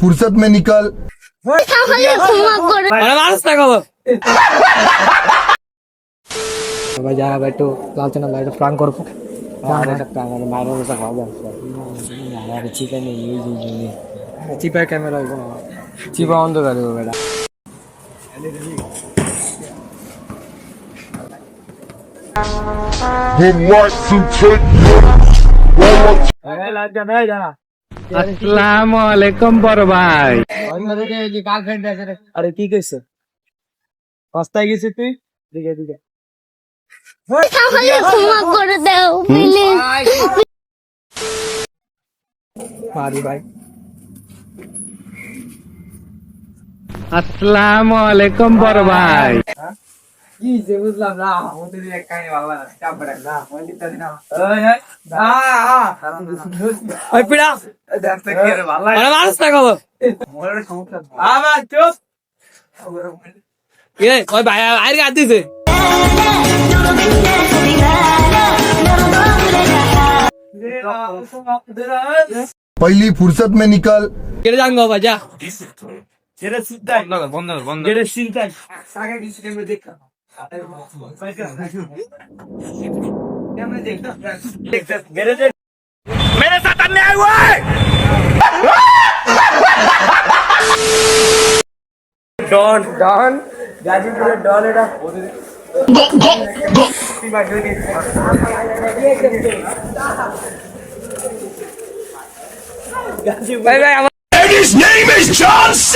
फुर्सत में निकल। ভাই যা ভাই একটু লালচনা ভাই একটু প্রাণ করবো চিপা ক্যামেরা চিপা অন্ধকার বেটা আসসালামু আলাইকুম বড় ভাই আরে কি কইছ রাস্তায় গেছিস তুই দিকে দিকে ভাই আসসালামু আলাইকুম বড় ভাই কি যে বুঝলাম না আমাদের এক কাহিনী ভালো না চাপ পড়ে না মন্দিরটা দিনা ওই পিড়া দেখতে কি রে ভালো আরে মানুষ না কব মোরে সমস্যা আবার চুপ এ ওই ভাই আইর গা দিছে पहली फुर्सत में निकल। কেটে যাঙ্গো বাজা যেটা চিন্তাই বন্ধ যেটা চিন্তাই সাগে কিছু কেমনে দেখা मेरे साथ अन्याय हुआ है डॉन ডন গাজীপুরের ডন এটা ভাই ভাই His name is John C.